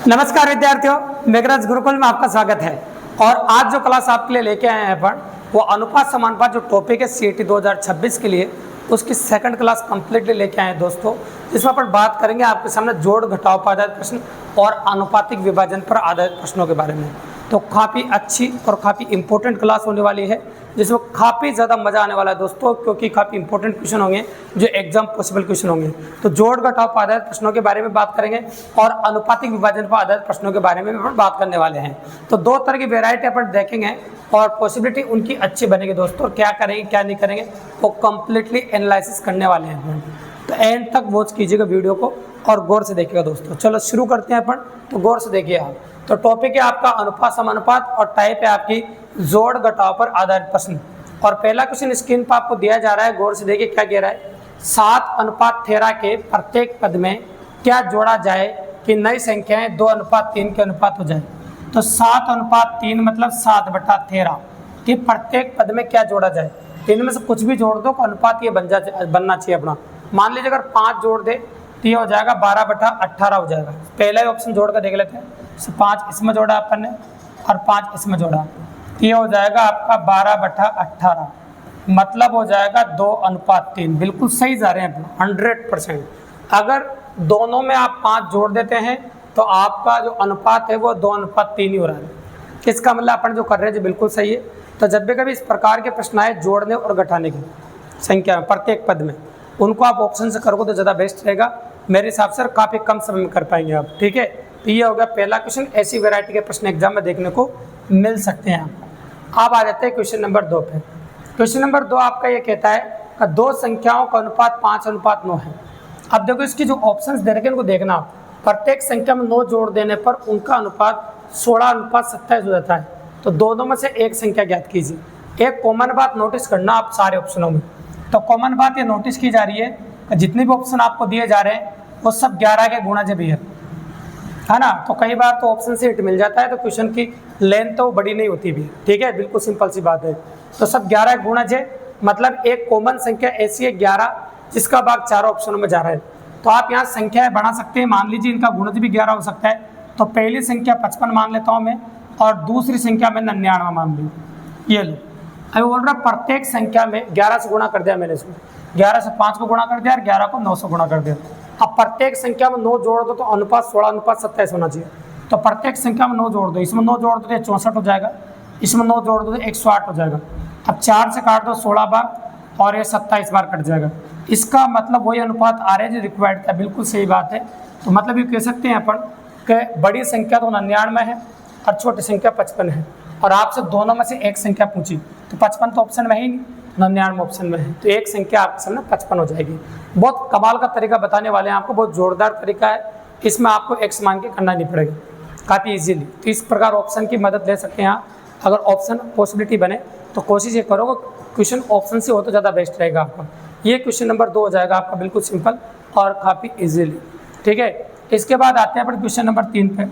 नमस्कार विद्यार्थियों, मेघराज गुरुकुल में आपका स्वागत है। और आज जो क्लास आपके लिए लेके आए हैं अपन, वो अनुपात समानुपात जो टॉपिक है सीईटी 2026 के लिए, उसकी सेकंड क्लास कंप्लीटली लेके आए हैं दोस्तों। इसमें अपन बात करेंगे आपके सामने जोड़ घटाव पर आधारित प्रश्न और आनुपातिक विभाजन पर आधारित प्रश्नों के बारे में। तो काफ़ी अच्छी और काफ़ी इंपॉर्टेंट क्लास होने वाली है, जिसमें काफ़ी ज़्यादा मज़ा आने वाला है दोस्तों, क्योंकि काफ़ी इंपॉर्टेंट क्वेश्चन होंगे जो एग्जाम पॉसिबल क्वेश्चन होंगे। तो जोड़ घटाव पर आधारित प्रश्नों के बारे में बात करेंगे और अनुपातिक विभाजन पर आधारित प्रश्नों के बारे में अपन बात करने वाले हैं। तो दो तरह की वेराइटी अपन देखेंगे और पॉसिबिलिटी उनकी अच्छी बनेगी दोस्तों। क्या करेंगे क्या नहीं करेंगे वो कम्प्लीटली एनालिसिस करने वाले हैं। तो एंड तक वॉच कीजिएगा वीडियो को और गौर से देखिएगा दोस्तों। चलो शुरू करते हैं अपन। तो गौर से देखिए आप। तो टॉपिक है आपका अनुपात समानुपात और टाइप है आपकी जोड़ घटाव पर आधारित प्रश्न। और पहला क्वेश्चन स्क्रीन पर आपको दिया जा रहा है, गौर से देखिए क्या कह रहा है। 7:13 के प्रत्येक पद में क्या जोड़ा जाए कि नई संख्याएं 2:3 के अनुपात हो जाए। तो 7:3 मतलब 7/13 कि प्रत्येक पद में क्या जोड़ा जाए। इनमें से कुछ भी जोड़ दो, अनुपात ये बनना चाहिए अपना। मान लीजिए अगर 5 जोड़ दे तो ये हो जाएगा 12/18 हो जाएगा। पहला ही ऑप्शन जोड़ कर देख लेते हैं। 5 इसमें जोड़ा अपन ने और 5 इसमें जोड़ा, ये हो जाएगा आपका 12/18, मतलब हो जाएगा 2:3। बिल्कुल सही जा रहे हैं 100%। अगर दोनों में आप 5 जोड़ देते हैं तो आपका जो अनुपात है वो 2:3 ही हो रहा है। इसका मतलब अपन जो कर रहे हैं जो बिल्कुल सही है। तो जब भी कभी इस प्रकार के प्रश्न आए जोड़ने और घटाने की संख्या में प्रत्येक पद में, उनको आप ऑप्शन से करोगे तो ज़्यादा बेस्ट रहेगा। मेरे हिसाब से काफ़ी कम समय में कर पाएंगे आप। ठीक है, तो ये हो गया पहला क्वेश्चन। ऐसी वैरायटी के प्रश्न एग्जाम में देखने को मिल सकते हैं। अब आ जाते हैं क्वेश्चन नंबर 2 पे। क्वेश्चन नंबर 2 आपका ये कहता है कि दो संख्याओं का अनुपात 5:9 है। अब देखो इसकी जो ऑप्शंस दे रखे हैं उनको देखना आप। प्रत्येक संख्या में 9 जोड़ देने पर उनका अनुपात 16:27 हो जाता है। तो दोनों में से एक संख्या ज्ञात कीजिए। एक कॉमन बात नोटिस करना आप सारे ऑप्शनों में। तो कॉमन बात ये नोटिस की जा रही है कि जितने भी ऑप्शन आपको दिए जा रहे हैं वो सब 11 के गुणा जब है ना। तो कई बार तो ऑप्शन से हिट मिल जाता है तो क्वेश्चन की लेंथ तो बड़ी नहीं होती भी। ठीक है, बिल्कुल सिंपल सी बात है। तो सब 11 गुणज है, मतलब एक कॉमन संख्या ऐसी है 11 जिसका भाग चारों ऑप्शनों में जा रहा है। तो आप यहाँ संख्याएं बढ़ा सकते हैं। मान लीजिए इनका गुणज भी 11 हो सकता है। तो पहली संख्या 55 मान लेता हूँ मैं और दूसरी संख्या में 99 मान ली। ये लो, अभी बोल रहा प्रत्येक संख्या में 11 से गुणा कर दिया मैंने इसमें। 11 से 5 को गुणा कर दिया और 11 को 9 से गुणा कर दिया। अब प्रत्येक संख्या में 9 जोड़ दो तो अनुपात 16:27 होना चाहिए। तो प्रत्येक संख्या में 9 जोड़ दो, इसमें 9 जोड़ दो तो 64 हो जाएगा, इसमें 9 जोड़ दो तो 108 हो जाएगा। अब 4 से काट दो 16 बार और ये 27 बार कट जाएगा। इसका मतलब वही अनुपात आ रहा है जो रिक्वायर्ड था। बिल्कुल सही बात है। तो मतलब ये कह सकते हैं अपन कि बड़ी संख्या तो 99 है और छोटी संख्या 55 है। और आपसे दोनों में से एक संख्या पूछी तो 55 तो ऑप्शन में ही नहीं, 99 ऑप्शन में है। तो एक संख्या आपके सामने 55 हो जाएगी। बहुत कमाल का तरीका बताने वाले हैं आपको, बहुत जोरदार तरीका है। इसमें आपको एक्स मान के करना नहीं पड़ेगा, काफ़ी इजीली। तो इस प्रकार ऑप्शन की मदद ले सकते हैं आप। अगर ऑप्शन पॉसिबिलिटी बने तो कोशिश ये करोगे क्वेश्चन ऑप्शन से हो तो ज़्यादा बेस्ट रहेगा आपका। ये क्वेश्चन नंबर 2 हो जाएगा आपका, बिल्कुल सिंपल और काफ़ी ईजिली। ठीक है, इसके बाद आते हैं अपन क्वेश्चन नंबर 3 पे।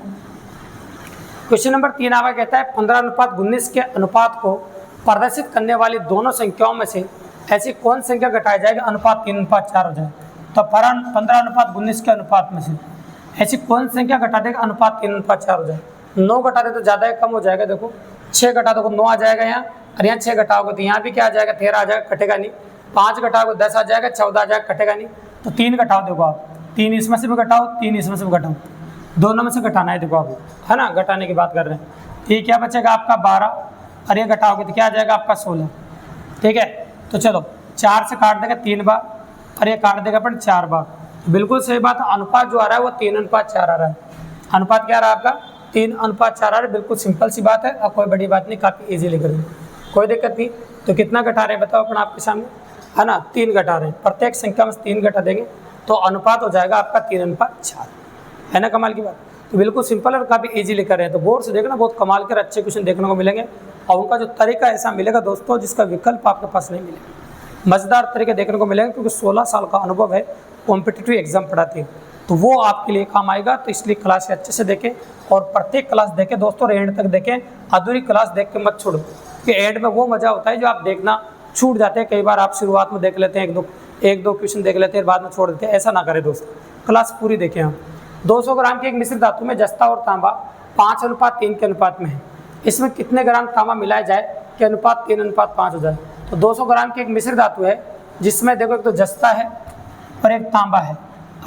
क्वेश्चन नंबर 3 आपका कहता है 15:19 के अनुपात को प्रदर्शित करने वाली दोनों संख्याओं में से ऐसी कौन संख्या घटाई जाएगी अनुपात 3:4 हो जाए। तो 15:19 के अनुपात में से ऐसी कौन संख्या घटा देगा अनुपात 3:4 हो जाए। 9 घटा दे तो ज़्यादा है कम हो जाएगा। देखो 6 घटा दो 9 आ जाएगा यहाँ, और यहाँ 6 घटाओगे तो यहाँ भी क्या आ जाएगा 13 आ जाएगा, कटेगा नहीं। 5 घटाओगे 10 आ जाएगा, 14 आ जाएगा, कटेगा नहीं। तो 3 घटाओ, देखो आप 3 इसमें से भी घटाओ, 3 इसमें से भी घटाओ, दोनों में से घटाना है। देखो आप, है ना, घटाने की बात कर रहे हैं। ये क्या बचेगा आपका 12 और ये घटाओगे तो क्या आ जाएगा आपका 16। ठीक है, तो चलो 4 से काट देगा 3 बार और ये काट देगा अपन 4 बार। बिल्कुल सही बात है। अनुपात जो आ रहा है वो 3:4 आ रहा है। अनुपात क्या आ रहा है आपका 3:4 आ रहा है। बिल्कुल सिंपल सी बात है और कोई बड़ी बात नहीं, काफ़ी ईजिली करेंगे, कोई दिक्कत नहीं। तो कितना घटा रहे हैं बताओ अपन आपके सामने, है ना, 3 घटा रहे हैं। प्रत्येक संख्या में 3 घटा देंगे तो अनुपात हो जाएगा आपका 3:4, है ना। कमाल की बात। तो बिल्कुल सिंपल और काफ़ी इजीली कर रहे हैं। तो गौर से देखना, बहुत कमाल के अच्छे क्वेश्चन देखने को मिलेंगे और उनका जो तरीका ऐसा मिलेगा दोस्तों जिसका विकल्प आपके पास नहीं मिलेगा। मज़ेदार तरीके देखने को मिलेंगे क्योंकि 16 साल का अनुभव है, कॉम्पिटिटिव एग्जाम पढ़ाती है, तो वो आपके लिए काम आएगा। तो इसलिए क्लास अच्छे से देखें और प्रत्येक क्लास देखें दोस्तों, एंड तक देखें। अधूरी क्लास देख के मत छोड़ो कि एंड में वो मज़ा होता है जो आप देखना छूट जाते हैं। कई बार आप शुरुआत में देख लेते हैं, एक दो क्वेश्चन देख लेते हैं, बाद में छोड़ देते हैं। ऐसा ना करें दोस्तों, क्लास पूरी देखें हम। 200 ग्राम की एक मिश्र धातु में जस्ता और तांबा 5:3 के अनुपात में है। इसमें कितने ग्राम तांबा मिलाया जाए कि अनुपात 3:5 हो जाए। तो 200 ग्राम की एक मिश्र धातु है जिसमें देखो एक तो जस्ता है और एक तांबा है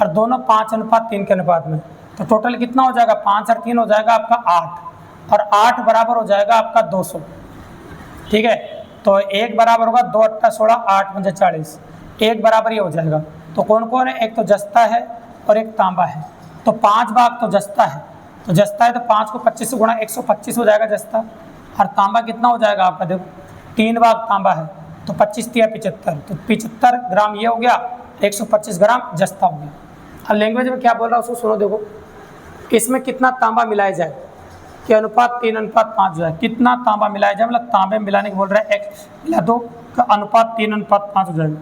और दोनों 5:3 के अनुपात में। तो टोटल कितना हो जाएगा, 5 और 3 हो जाएगा आपका 8 और 8 बराबर हो जाएगा आपका 200। ठीक है, तो 1 बराबर होगा 2 8 16 8 5 40, 1 बराबर ये हो जाएगा। तो कौन कौन है, एक तो जस्ता है और एक तांबा है। तो 5 भाग तो जस्ता है, तो जस्ता है तो 5 को 25 से गुणा 125 हो जाएगा जस्ता। और तांबा कितना हो जाएगा आपका, देखो 3 भाग तांबा है तो 25 × 75, तो 75 ग्राम ये हो गया, 125 ग्राम जस्ता हो गया। अब लैंग्वेज में क्या बोल रहा है उसको सुनो। देखो इसमें कितना तांबा मिलाया जाए कि अनुपात 3:5 जो है, कितना तांबा मिलाया जाए, मतलब तांबे मिलाने को बोल रहा है, एक मिला दो का अनुपात 3:5 हो जाएगा।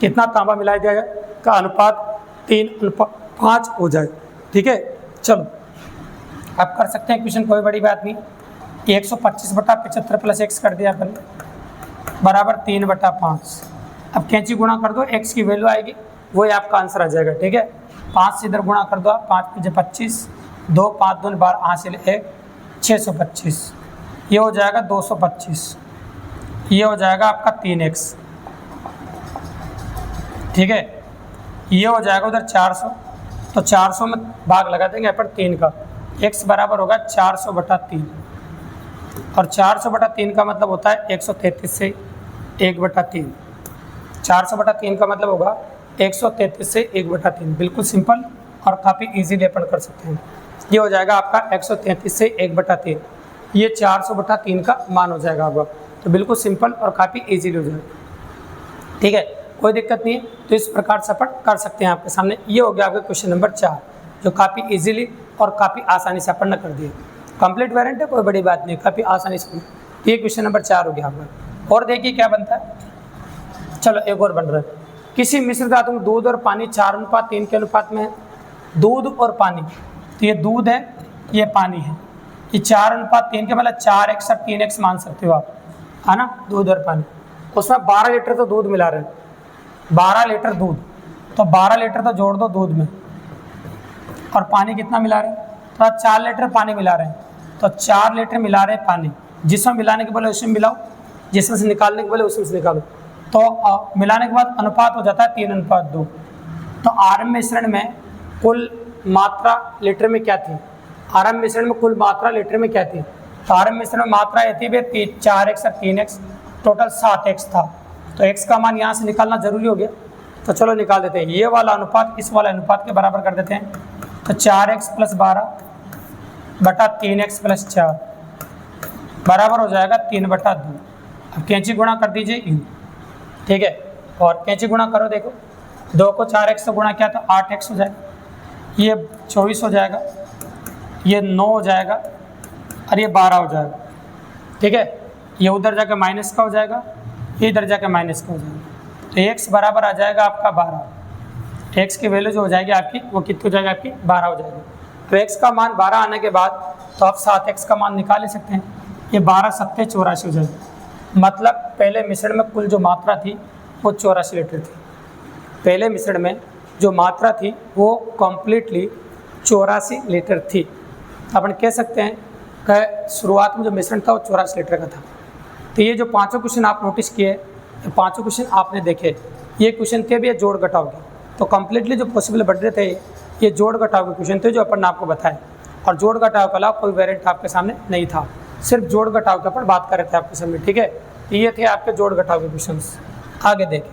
कितना तांबा मिलाया जाएगा का अनुपात 3:5 हो जाए। ठीक है, चलो आप कर सकते हैं क्वेश्चन, कोई बड़ी बात नहीं। 125/75 + x कर दिया अपन बराबर 3/5। अब कैंची गुणा कर दो, x की वैल्यू आएगी, वही आपका आंसर आ जाएगा। ठीक है, 5 से इधर गुणा कर दो आप, 5 × 25, 2 5 2 12 हासिल 1 625, ये हो जाएगा 225, ये हो जाएगा आपका 3x। ठीक है, ये हो जाएगा उधर 400, तो 400 में भाग लगा देंगे पर 3 का, x बराबर होगा 400/3 और 400/3 का मतलब होता है 133 से 1/3। 400/3 का मतलब होगा 133 से 1/3। बिल्कुल सिंपल और काफ़ी इजीली अपन कर सकते हैं। ये हो जाएगा आपका 133 से 1/3, ये 400/3 का मान हो जाएगा आपका। तो बिल्कुल सिंपल और काफ़ी इजीली हो जाएगा। ठीक है, कोई दिक्कत नहीं है। तो इस प्रकार से अपन कर सकते हैं आपके सामने। ये हो गया आपका क्वेश्चन नंबर 4, जो काफ़ी इजीली और काफ़ी आसानी से अपन ने कर दिया। कंप्लीट वेरिएंट है, कोई बड़ी बात नहीं, काफ़ी आसानी से। ये क्वेश्चन नंबर 4 हो गया आपका। और देखिए क्या बनता है, चलो एक और बन रहा है। किसी मिश्र धातु में दूध और पानी 4:3 के अनुपात में है। दूध और पानी, तो ये दूध है, ये पानी है, ये 4:3 के मतलब 4x और 3x मान सकते हो आप, है ना। दूध और पानी, उसमें 12 लीटर तो दूध मिला रहे हैं, 12 लीटर दूध, तो 12 लीटर तो जोड़ दो दूध में, और पानी कितना मिला रहे हैं, तो 4 लीटर पानी मिला रहे हैं, तो 4 लीटर मिला रहे हैं पानी। जिसमें मिलाने के बोले उसमें मिलाओ, जिसमें से निकालने के बोले उसमें से निकालो। तो मिलाने के बाद अनुपात हो जाता है 3:2। तो आरंभ मिश्रण में कुल मात्रा लीटर में क्या थी, आरंभ मिश्रण में कुल मात्रा लीटर में क्या थी, तो आरंभ मिश्रण में मात्रा ये थी 4x और 3x, टोटल 7x था। तो x का मान यहाँ से निकालना जरूरी हो गया, तो चलो निकाल देते हैं। ये वाला अनुपात इस वाला अनुपात के बराबर कर देते हैं, तो 4x + 12/3x + 4 बराबर हो जाएगा 3/2। अब कैंची गुणा कर दीजिए यूँ। ठीक है, और कैंची गुणा करो, देखो 2 को 4x से गुणा किया तो 8x हो जाएगा, ये 24 हो जाएगा, ये 9 हो जाएगा और ये 12 हो जाएगा। ठीक है, ये उधर जाकर माइनस का हो जाएगा, ये इधर जाकर माइनस का हो जाएगा। तो x बराबर आ जाएगा आपका 12। x की वैल्यू जो हो जाएगी आपकी वो कितनी हो जाएगी आपकी 12 हो जाएगी। तो x का मान 12 आने के बाद तो आप 7x का मान निकाल ही सकते हैं। ये 12 7 84 हो जाएगी, मतलब पहले मिश्रण में कुल जो मात्रा थी वो 84 लीटर थी। पहले मिश्रण में जो मात्रा थी वो कम्प्लीटली 84 लीटर थी। अपन कह सकते हैं कि शुरुआत में जो मिश्रण था वो 84 लीटर का था। तो ये जो पांचों क्वेश्चन आप नोटिस किए, ये पांचों क्वेश्चन आपने देखे, ये क्वेश्चन थे भी ये जोड़ घटाव के। तो कम्प्लीटली जो पॉसिबल बढ़ रहे थे ये जोड़ घटाव के क्वेश्चन थे जो अपन ने आपको बताए। और जोड़ घटाव के अलावा कोई वेरिएंट आपके सामने नहीं था, सिर्फ जोड़ घटाव के ऊपर बात कर रहे थे आपके सामने। ठीक है, ये थे आपके जोड़ घटाव के क्वेश्चन। आगे देखें,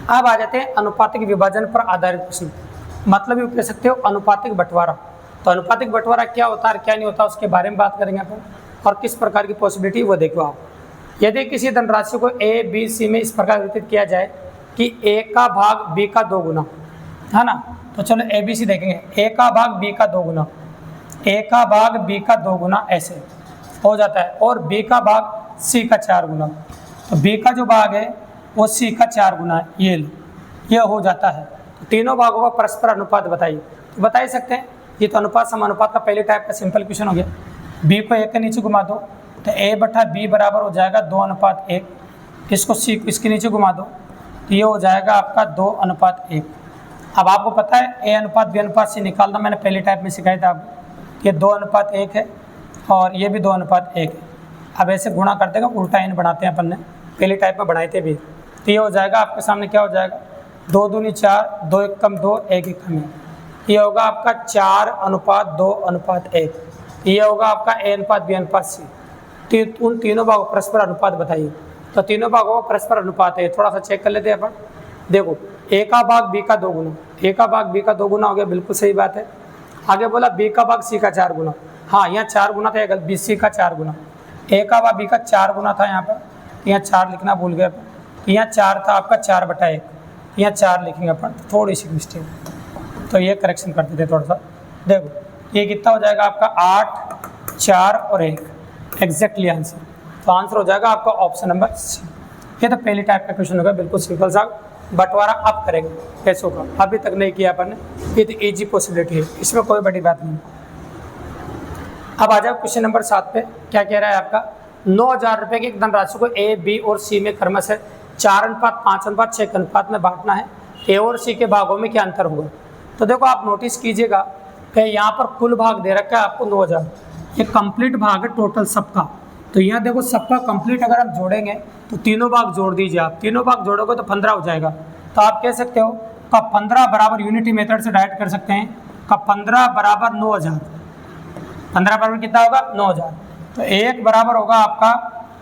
अब आ जाते हैं अनुपातिक विभाजन पर आधारित प्रश्न। मतलब ये कह सकते हो अनुपातिक बंटवारा। तो अनुपातिक बंटवारा क्या होता है और क्या नहीं होता उसके बारे में बात करेंगे अपन, और किस प्रकार की पॉसिबिलिटी वो देखो आप। यदि किसी धनराशि को A B C में इस प्रकार वितरित किया जाए कि A का भाग B का 2 गुना, है ना। तो चलो ABC देखेंगे, A का भाग B का 2 गुना, A का भाग B का 2 गुना ऐसे हो जाता है, और B का भाग C का 4 गुना। तो B का जो भाग है वो C का 4 गुना है, ये हो जाता है। तो तीनों भागों का परस्पर अनुपात बताइए। तो बता ही सकते हैं, ये तो अनुपात समानुपात का पहले टाइप का सिंपल क्वेश्चन हो गया। B को 1 के नीचे घुमा दो तो A/B बराबर हो जाएगा 2:1। इसको C को इसके नीचे घुमा दो तो ये हो जाएगा आपका 2:1। अब आपको पता है ए अनुपात बी अनुपात सी निकालना मैंने पहले टाइप में सिखाया था आपको। ये 2:1 है और ये भी 2:1 है। अब ऐसे गुणा कर देगा, उल्टा इन बनाते हैं अपन ने, पहले टाइप में बनाए थे भी। तो ये हो जाएगा आपके सामने क्या हो जाएगा, 2 दूनी 4, 2 1 कम 2, 1 1 कम 1। ये होगा आपका 4:2:1। ये होगा आपका ए अनुपात बी अनुपात सी। उन तीनों भागों परस्पर अनुपात बताइए। तो तीनों भागों का परस्पर अनुपात है, थोड़ा सा चेक कर लेते हैं अपन। देखो ए का भाग बी का 2 गुना, ए का भाग बी का 2 गुना हो गया, बिल्कुल सही बात है। आगे बोला बी का भाग सी का 4 गुना, हाँ यहाँ 4 गुना था, बी सी का 4 गुना। ए का भाग बी का 4 गुना था यहाँ पर, यहाँ 4 लिखना भूल गए अपन। यहाँ 4 था आपका 4/1, यहाँ 4 लिखेंगे अपन, थोड़ी सी मिस्टेक, तो ये करेक्शन कर देते थोड़ा सा। देखो ये कितना हो जाएगा आपका 8, 4 और 1, एग्जैक्टली आंसर। तो आंसर हो जाएगा आपका ऑप्शन नंबर सी। ये तो पहली टाइप का क्वेश्चन होगा, बिल्कुल सिंपल सा। बंटवारा अब करेंगे पैसों का, अभी तक नहीं किया अपन ने, ये तो ईजी पॉसिबिलिटी है, इसमें कोई बड़ी बात नहीं। अब आ जाओ क्वेश्चन नंबर 7 पे। क्या कह रहा है आपका, 9,000 रुपये की एक धनराशि को ए, बी और सी में क्रमशः 4:5:6 अनुपात में बांटना है। ए और सी के भागों में क्या अंतर होगा। तो देखो आप नोटिस कीजिएगा कि यहाँ पर कुल भाग दे रखा है आपको 9,000, ये कंप्लीट भाग है टोटल सबका। तो यहाँ देखो सबका कंप्लीट अगर आप जोड़ेंगे तो तीनों भाग जोड़ दीजिए आप, तीनों भाग जोड़ोगे तो 15 हो जाएगा। तो आप कह सकते हो का 15 बराबर यूनिटी मेथड से डायरेक्ट कर सकते हैं का 15 बराबर 9,000। 15 बराबर कितना होगा 9,000, तो 1 बराबर होगा आपका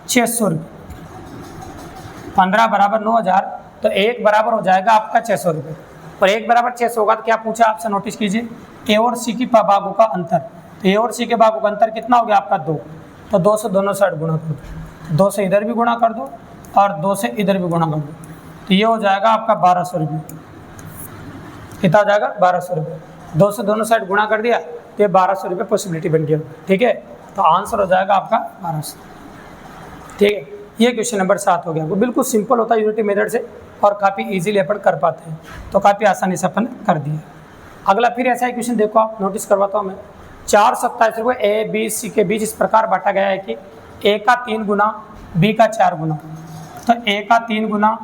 600 रुपये। 15 बराबर 9,000, तो 1 बराबर हो जाएगा आपका 600 रुपये। और 1 बराबर 600 होगा तो क्या पूछा आपसे, नोटिस कीजिए ए और सी की भागों का अंतर। तो ए और सी के भागों का अंतर कितना हो गया आपका 2, तो 2 से दोनों साइड गुणा कर दो, 2 से इधर भी गुणा कर दो और 2 से इधर भी गुणा कर दो, तो ये हो जाएगा आपका 1,200 रुपये। कितना हो जाएगा 1,200 रुपये। 2 से दोनों साइड गुणा कर दिया तो ये 1,200 रुपये पॉसिबिलिटी बन गया, ठीक है। तो आंसर हो जाएगा आपका 1,200, ठीक है। ये क्वेश्चन नंबर 7 हो गया, वो बिल्कुल सिंपल होता है यूनिटी मेथड से और काफ़ी इजीली अपन कर पाते हैं, तो काफ़ी आसानी से अपन कर दिया। अगला फिर ऐसा ही क्वेश्चन देखो आप, नोटिस करवाता हूँ मैं। 427 रुपये ए बी सी के बीच इस प्रकार बांटा गया है कि ए का 3 गुना बी का 4 गुना। तो ए का 3 गुना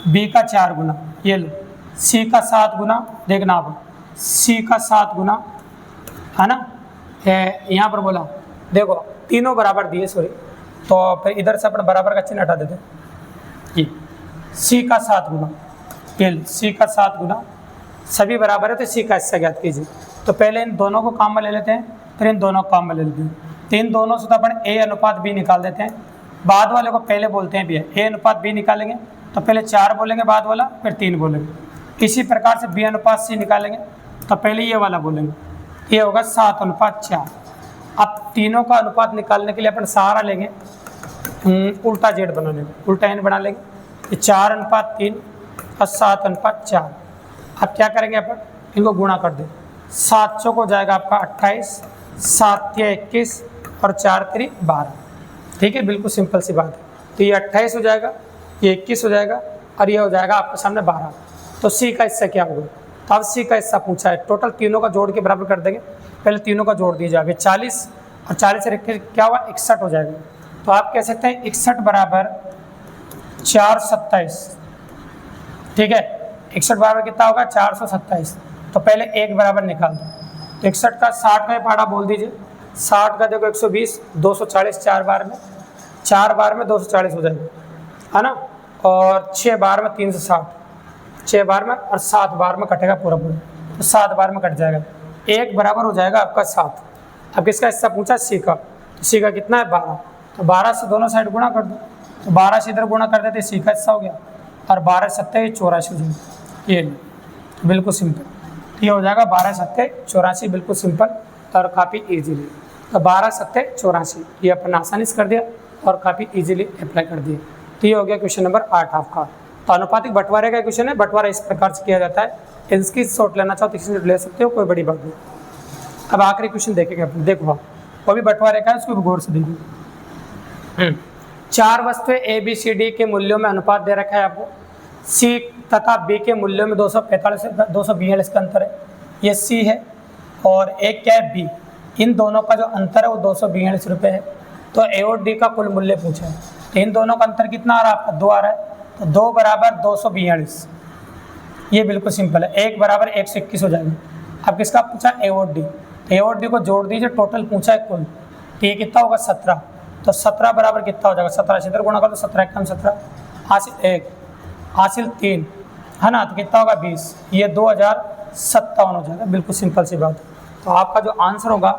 बी का 4 गुना, ये लो। सी का 7 गुना, देखना आप सी का 7 गुना, है ना, यहाँ पर बोला देखो तीनों बराबर दिए, सॉरी, तो फिर इधर से अपन बराबर का चिन्ह हटा देते। ये सी का 7 गुना, ये सी का 7 गुना, सभी बराबर है तो सी का हिस्सा ज्ञात कीजिए। तो पहले इन दोनों को काम में ले लेते हैं, फिर इन दोनों को काम में ले लेते हैं। तो इन दोनों से तो अपन ए अनुपात बी निकाल देते हैं, बाद वाले को पहले बोलते हैं बी है। ए अनुपात बी निकालेंगे तो पहले 4 बोलेंगे बाद वाला, फिर 3 बोलेंगे। इसी प्रकार से बी अनुपात सी निकालेंगे तो पहले ये वाला बोलेंगे, ये होगा 7:4। अब तीनों का अनुपात निकालने के लिए अपन सहारा लेंगे उल्टा जेड बना लेंगे, उल्टा एन बना लेंगे। ये 4:3 और 7:4। अब क्या करेंगे अपन, इनको गुणा कर दें। 700 को जाएगा आपका 28, 7 या 21 और 4 3 12, ठीक है, बिल्कुल सिंपल सी बात है। तो ये 28 हो जाएगा, ये 21 हो जाएगा और ये हो जाएगा आपके सामने 12। तो सी का हिस्सा क्या होगा, तो अब सी का हिस्सा पूछा है, टोटल तीनों का जोड़ के बराबर कर देंगे। पहले तीनों का जोड़ दीजिए, 40 और 40 से रख के क्या हुआ 61 हो जाएगा। तो आप कह सकते हैं 61 बराबर 427, ठीक है। 61 बराबर कितना होगा 427। तो पहले 1 बराबर निकाल दो, तो 61 का 60 का पाड़ा बोल दीजिए। 60 का देखो 120, 240 4 बार में, 4 बार में 240 हो जाएगा, है ना। और 6 बार में 360, 6 बार में और 7 बार में कटेगा पूरा पूरा, तो 7 बार में कट जाएगा। 1 बराबर हो जाएगा आपका 7। अब किसका हिस्सा पूछा, सी का। तो सी का कितना है 12, तो 12 से दोनों साइड गुणा कर दो, तो 12 से इधर गुणा कर देते, सी का हिस्सा हो गया। और 12 7 84 हो जाएगा, ये बिल्कुल सिंपल। ये हो जाएगा 12 7 84, बिल्कुल सिंपल और काफ़ी इजीली। तो 12 7 84 ये अपन आसानी से कर दिया और काफ़ी इजीली अप्लाई कर दिया। तो ये हो गया क्वेश्चन नंबर 8 आपका। तो अनुपातिक बंटवारे का क्वेश्चन है, बंटवारा इस प्रकार से किया जाता है। इसकी शॉर्ट लेना चाहो तो इसकी ले सकते हो, कोई बड़ी बात नहीं। अब आखिरी क्वेश्चन देखेंगे अपन, देखो आप वो भी बंटवारे का है, उसको भी गौर से देखिए। 4 वस्तुएं ए बी सी डी के मूल्यों में अनुपात दे रखा है आपको। सी तथा बी के मूल्यों में 245 से 242 का अंतर है, ये सी है। और एक क्या है बी, इन दोनों का जो अंतर है वो 242 रुपये है। तो ए और डी का कुल मूल्य पूछा है, तो इन दोनों का अंतर कितना आ रहा है आपका 2 आ रहा है। तो 2 बराबर 242, ये बिल्कुल सिंपल है, 1 बराबर 121 हो जाएगा। अब किसका पूछा, ए और डी, तो ए और डी को जोड़ दीजिए, टोटल पूछा है कुल, तो ये कितना होगा 17, तो 17 बराबर कितना हो जाएगा 17 से इधर गुणा कर, तो 17 कम 17, हासिल 1 हासिल 3 है ना, तो कितना होगा 20, ये 2057 हो जाएगा। बिल्कुल सिंपल सी बात है। तो आपका जो आंसर होगा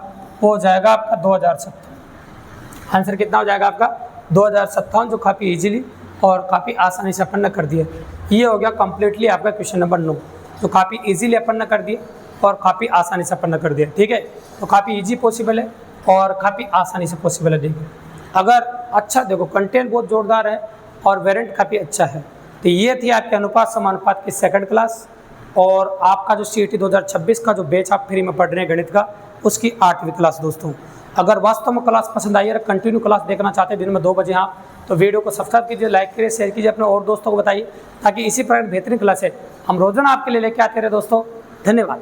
वो हो जाएगा आपका 2057। आंसर कितना हो जाएगा आपका 2057, जो काफ़ी इजीली और काफ़ी आसानी से अपन ने कर दिया। ये हो गया कंप्लीटली आपका क्वेश्चन नंबर 9, जो काफ़ी इजीली अपन ने कर दिया और काफ़ी आसानी से अपन ने कर दिया। ठीक है, तो काफ़ी इजी पॉसिबल है और काफ़ी आसानी से पॉसिबल है। देखिए अगर अच्छा देखो कंटेंट बहुत जोरदार है और वेरिएंट काफ़ी अच्छा है। तो ये थी आपके अनुपात समानुपात की सेकंड क्लास, और आपका जो CET 2026 का जो बैच आप फ्री में पढ़ रहे हैं गणित का, उसकी 8वीं क्लास दोस्तों। अगर वास्तव में क्लास पसंद आई है, कंटिन्यू क्लास देखना चाहते हैं दिन में 2 बजे आप, तो वीडियो को सब्सक्राइब कीजिए, लाइक कीजिए, शेयर कीजिए, अपने और दोस्तों को बताइए, ताकि इसी प्रकार बेहतरीन क्लास है हम रोजाना आपके लिए लेके आते रहे दोस्तों। धन्यवाद।